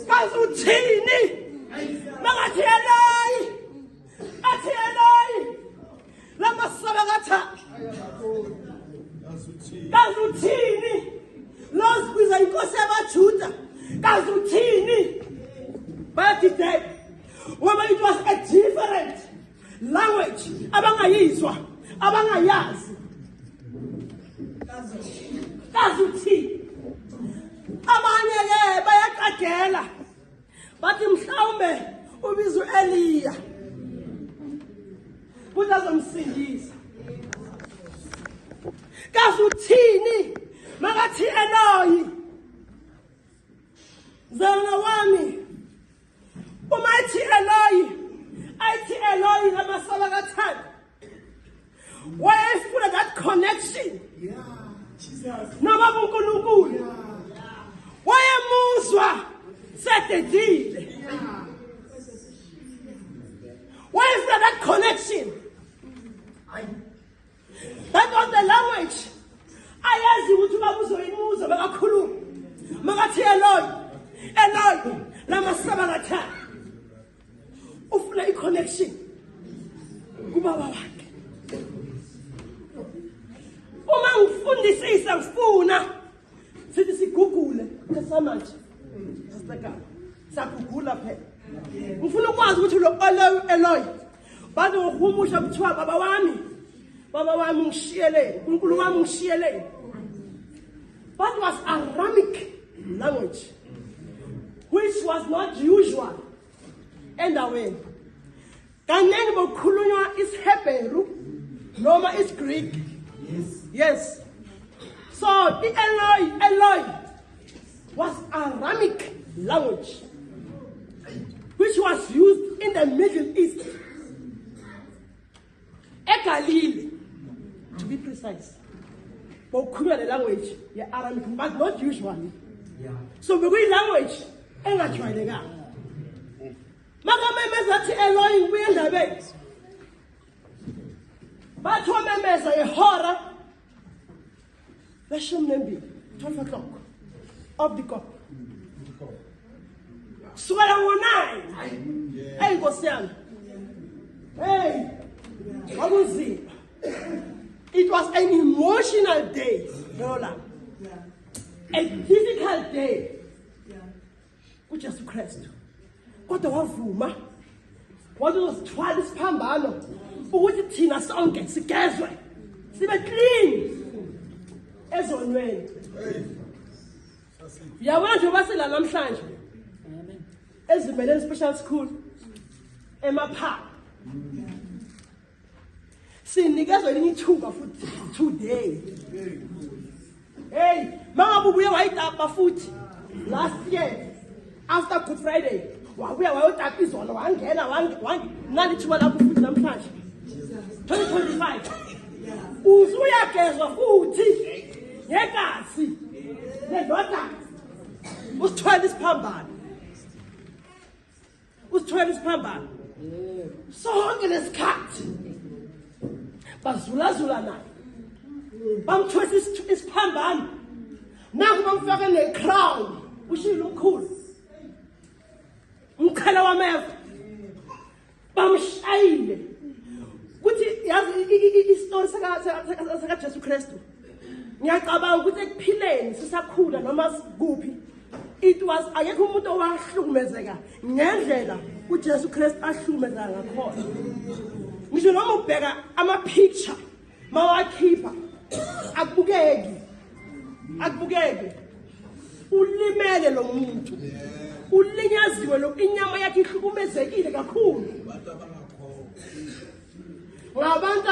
kazuthini mangathi Eloi athi Eloi lama sabakatha kazuthini lozikwiza inkosi yabaJuda kazuthini bathi that when it was a different language abangayizwa abangayazi kazuthi abanye ke bayaqagela bathi mhlawumbe ubizwe Eliya kuzazomsindisa kazuthini makathi Eloi zana wami uma ethi Eloi ayithi Eloi lamasaba kathanda wayefuna that connection noma kuNkulunkulu wayemuzwa sededile wayefuna that connection. That was the language ayazi ukuthi babuzoyimuza bakakhuluma makathi Eloi Eloi lamasaba kathanda ufuna i-connection kubaba wakhe. Uma ngifundisisa ngifuna sithi sigugule ngesamanje sasegama sagugula phela ngifuna ukwazi ukuthi lo Eloi bazohumusha kuthiwa baba wami ngishiyeleni uNkulunkulu wami ngishiyeleni. That was Aramic language which was not usual endaweni. Kaningi bokukhulunywa isHebheru noma isGreek. Yes. So the Eloi was Aramic language which was used in the Middle East. eGalilee, to be precise. Bokukhulunywa the language ye Aramic but not usually. So bekuyi language engajwayelekanga. Makamemeza athi Eloi ngibuye endabeni. Bathi wamemeza ihora leshumi nembili 12 o'clock of the clock. Kusukela ngo-9 hey Nkosi yami hey kwakunzima. It was an emotional day, Lola. A difficult day kuJesu Kristu. Kodwa wavuma wazozithwala isiphambano ukuthi thina sonke sigezwe sibe clean ezonweni. Yabona nje basela namhlanje ezibeleni special school emaphaka sinikezwe elinye ithuba futhi today. Hey mangabe ubuye wayitapa futhi last year after Good Friday wabuya wayotapa izolo wangena nalithuba lapho futhi namhlanje 2025 uzuyagezwa futhi ngegazi lendoda usithwele isiphambano sonke lesikhathi bazulazula naye bamthwesa isiphambano naku bamfaka ne-crown ushilo omkhulu umkhala wameva bamshayile kuthi yazi isitori sakaJesu Kristu ngiyacabanga ukuthi ekuphileni sisakhula noma kuphi it was akekho umuntu owahlukumezeka ngendlela uJesu Kristu ahlukumezeka ngakhona. Ngisho noma ubheka ama-picture mawakhipha akubukeki ulimele lo muntu ulinyaziwe lo inyama yakhe ihlukumezekile kakhulu ngabantu